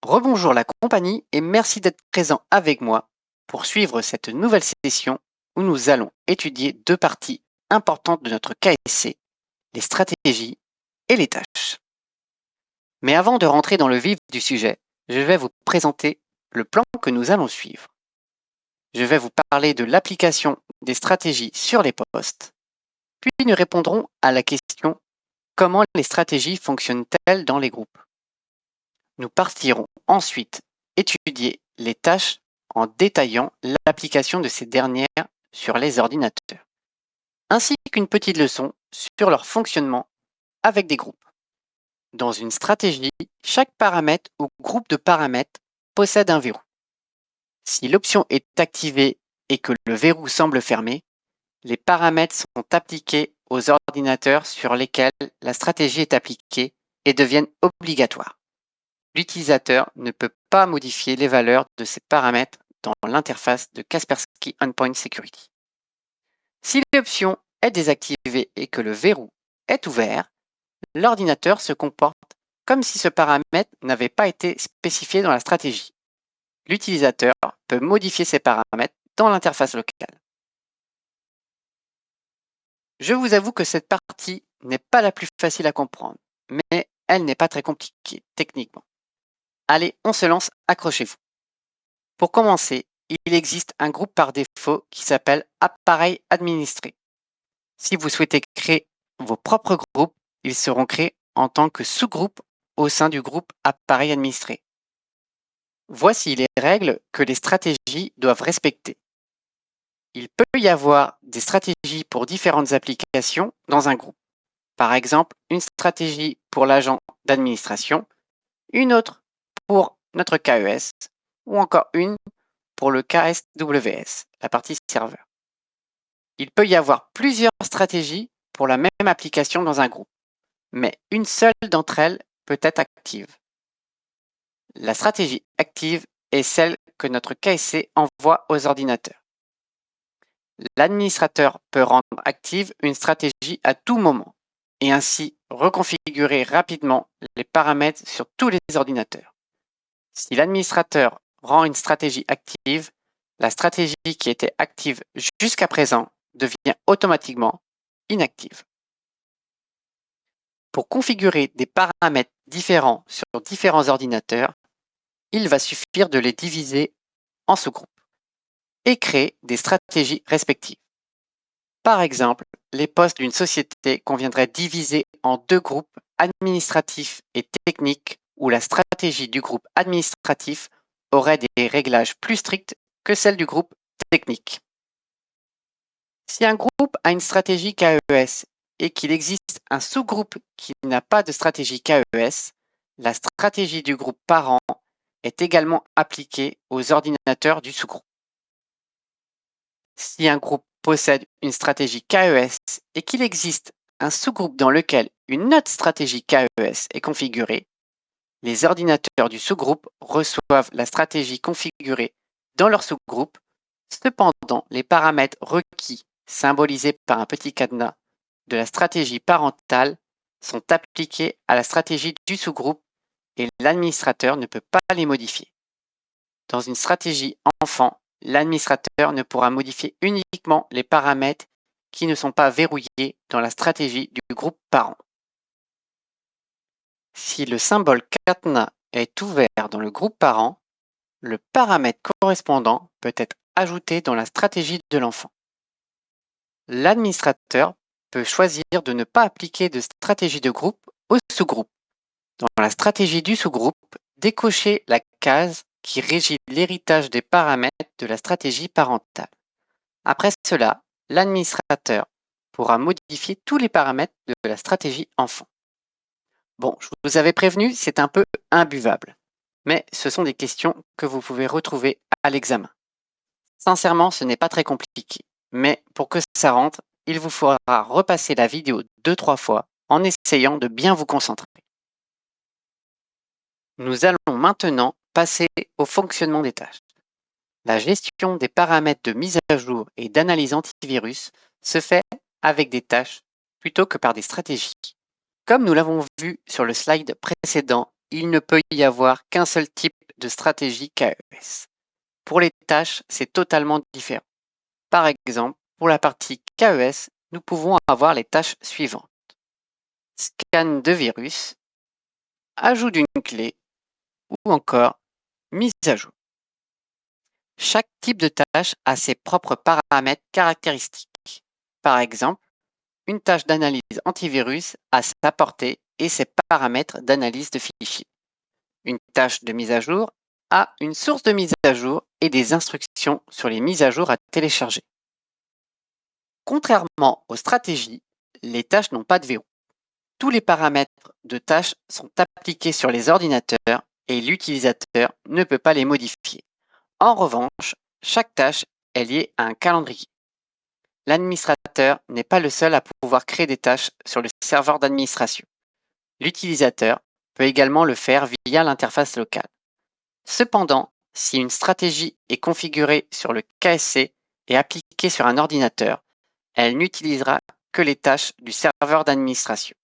Rebonjour la compagnie et merci d'être présent avec moi pour suivre cette nouvelle session où nous allons étudier deux parties importantes de notre KSC, les stratégies et les tâches. Mais avant de rentrer dans le vif du sujet, je vais vous présenter le plan que nous allons suivre. Je vais vous parler de l'application des stratégies sur les postes, puis nous répondrons à la question comment les stratégies fonctionnent-elles dans les groupes. Nous partirons ensuite étudier les tâches en détaillant l'application de ces dernières sur les ordinateurs, ainsi qu'une petite leçon sur leur fonctionnement avec des groupes. Dans une stratégie, chaque paramètre ou groupe de paramètres possède un verrou. Si l'option est activée et que le verrou semble fermé, les paramètres sont appliqués aux ordinateurs sur lesquels la stratégie est appliquée et deviennent obligatoires. L'utilisateur ne peut pas modifier les valeurs de ces paramètres dans l'interface de Kaspersky Endpoint Security. Si l'option est désactivée et que le verrou est ouvert, l'ordinateur se comporte comme si ce paramètre n'avait pas été spécifié dans la stratégie. L'utilisateur peut modifier ces paramètres dans l'interface locale. Je vous avoue que cette partie n'est pas la plus facile à comprendre, mais elle n'est pas très compliquée techniquement. Allez, on se lance, accrochez-vous. Pour commencer, il existe un groupe par défaut qui s'appelle Appareil administré. Si vous souhaitez créer vos propres groupes, ils seront créés en tant que sous-groupes au sein du groupe Appareil administré. Voici les règles que les stratégies doivent respecter. Il peut y avoir des stratégies pour différentes applications dans un groupe. Par exemple, une stratégie pour l'agent d'administration, une autre pour notre KES, ou encore une pour le KSWS, la partie serveur. Il peut y avoir plusieurs stratégies pour la même application dans un groupe, mais une seule d'entre elles peut être active. La stratégie active est celle que notre KSC envoie aux ordinateurs. L'administrateur peut rendre active une stratégie à tout moment et ainsi reconfigurer rapidement les paramètres sur tous les ordinateurs. Si l'administrateur rend une stratégie active, la stratégie qui était active jusqu'à présent devient automatiquement inactive. Pour configurer des paramètres différents sur différents ordinateurs, il va suffire de les diviser en sous-groupes et créer des stratégies respectives. Par exemple, les postes d'une société conviendrait diviser en deux groupes administratifs et techniques où la stratégie du groupe administratif aurait des réglages plus stricts que celle du groupe technique. Si un groupe a une stratégie KES et qu'il existe un sous-groupe qui n'a pas de stratégie KES, la stratégie du groupe parent est également appliquée aux ordinateurs du sous-groupe. Si un groupe possède une stratégie KES et qu'il existe un sous-groupe dans lequel une autre stratégie KES est configurée, les ordinateurs du sous-groupe reçoivent la stratégie configurée dans leur sous-groupe. Cependant, les paramètres requis, symbolisés par un petit cadenas, de la stratégie parentale sont appliqués à la stratégie du sous-groupe et l'administrateur ne peut pas les modifier. Dans une stratégie enfant, l'administrateur ne pourra modifier uniquement les paramètres qui ne sont pas verrouillés dans la stratégie du groupe parent. Si le symbole cadenas est ouvert dans le groupe parent, le paramètre correspondant peut être ajouté dans la stratégie de l'enfant. L'administrateur peut choisir de ne pas appliquer de stratégie de groupe au sous-groupe. Dans la stratégie du sous-groupe, décochez la case qui régit l'héritage des paramètres de la stratégie parentale. Après cela, l'administrateur pourra modifier tous les paramètres de la stratégie enfant. Bon, je vous avais prévenu, c'est un peu imbuvable, mais ce sont des questions que vous pouvez retrouver à l'examen. Sincèrement, ce n'est pas très compliqué, mais pour que ça rentre, il vous faudra repasser la vidéo 2-3 fois en essayant de bien vous concentrer. Nous allons maintenant passer au fonctionnement des tâches. La gestion des paramètres de mise à jour et d'analyse antivirus se fait avec des tâches plutôt que par des stratégies. Comme nous l'avons vu sur le slide précédent, il ne peut y avoir qu'un seul type de stratégie KES. Pour les tâches, c'est totalement différent. Par exemple, pour la partie KES, nous pouvons avoir les tâches suivantes. Scan de virus, ajout d'une clé ou encore mise à jour. Chaque type de tâche a ses propres paramètres caractéristiques. Par exemple, une tâche d'analyse antivirus a sa portée et ses paramètres d'analyse de fichiers. Une tâche de mise à jour a une source de mise à jour et des instructions sur les mises à jour à télécharger. Contrairement aux stratégies, les tâches n'ont pas de verrou. Tous les paramètres de tâches sont appliqués sur les ordinateurs et l'utilisateur ne peut pas les modifier. En revanche, chaque tâche est liée à un calendrier. L'administrateur n'est pas le seul à pouvoir créer des tâches sur le serveur d'administration. L'utilisateur peut également le faire via l'interface locale. Cependant, si une stratégie est configurée sur le KSC et appliquée sur un ordinateur, elle n'utilisera que les tâches du serveur d'administration.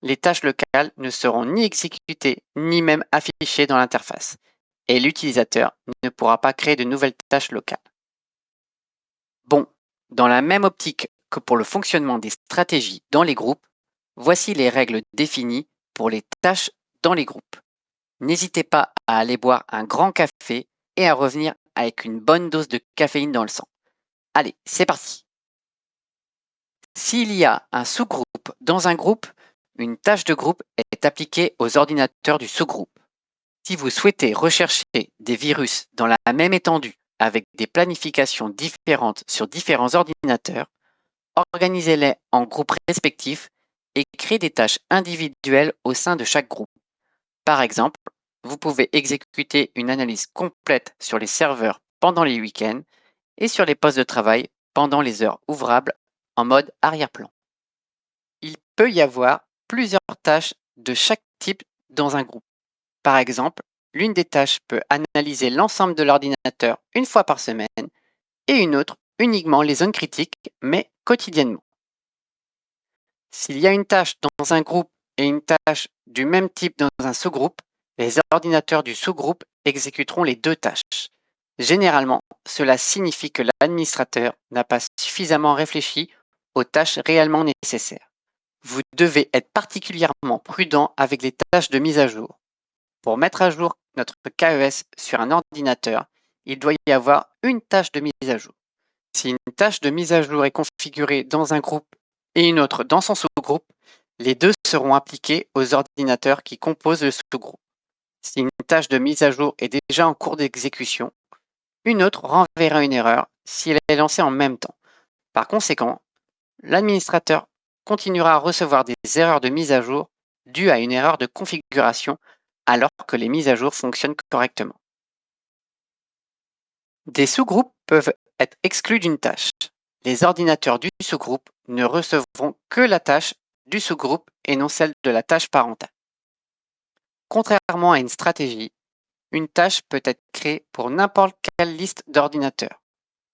Les tâches locales ne seront ni exécutées ni même affichées dans l'interface, et l'utilisateur ne pourra pas créer de nouvelles tâches locales. Bon, dans la même optique que pour le fonctionnement des stratégies dans les groupes, voici les règles définies pour les tâches dans les groupes. N'hésitez pas à aller boire un grand café et à revenir avec une bonne dose de caféine dans le sang. Allez, c'est parti! S'il y a un sous-groupe dans un groupe, une tâche de groupe est appliquée aux ordinateurs du sous-groupe. Si vous souhaitez rechercher des virus dans la même étendue avec des planifications différentes sur différents ordinateurs, organisez-les en groupes respectifs et créez des tâches individuelles au sein de chaque groupe. Par exemple, vous pouvez exécuter une analyse complète sur les serveurs pendant les week-ends et sur les postes de travail pendant les heures ouvrables en mode arrière-plan. Il peut y avoir plusieurs tâches de chaque type dans un groupe. Par exemple, l'une des tâches peut analyser l'ensemble de l'ordinateur une fois par semaine et une autre uniquement les zones critiques, mais quotidiennement. S'il y a une tâche dans un groupe et une tâche du même type dans un sous-groupe, les ordinateurs du sous-groupe exécuteront les deux tâches. Généralement, cela signifie que l'administrateur n'a pas suffisamment réfléchi aux tâches réellement nécessaires. Vous devez être particulièrement prudent avec les tâches de mise à jour. Pour mettre à jour notre KES sur un ordinateur, il doit y avoir une tâche de mise à jour. Si une tâche de mise à jour est configurée dans un groupe et une autre dans son sous-groupe, les deux seront appliquées aux ordinateurs qui composent le sous-groupe. Si une tâche de mise à jour est déjà en cours d'exécution, une autre renverra une erreur si elle est lancée en même temps. Par conséquent, l'administrateur continuera à recevoir des erreurs de mise à jour dues à une erreur de configuration alors que les mises à jour fonctionnent correctement. Des sous-groupes peuvent être exclus d'une tâche. Les ordinateurs du sous-groupe ne recevront que la tâche du sous-groupe et non celle de la tâche parentale. Contrairement à une stratégie, une tâche peut être créée pour n'importe quelle liste d'ordinateurs,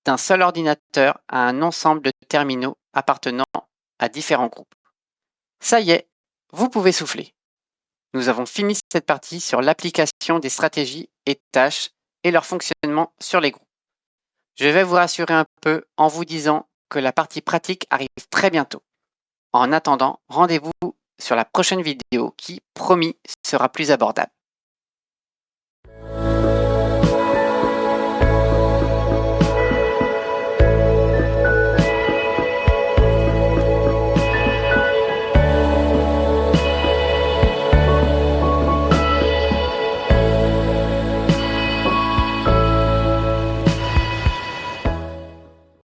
d'un seul ordinateur à un ensemble de terminaux appartenant à différents groupes. Ça y est, vous pouvez souffler. Nous avons fini cette partie sur l'application des stratégies et tâches et leur fonctionnement sur les groupes. Je vais vous rassurer un peu en vous disant que la partie pratique arrive très bientôt. En attendant, rendez-vous sur la prochaine vidéo qui, promis, sera plus abordable.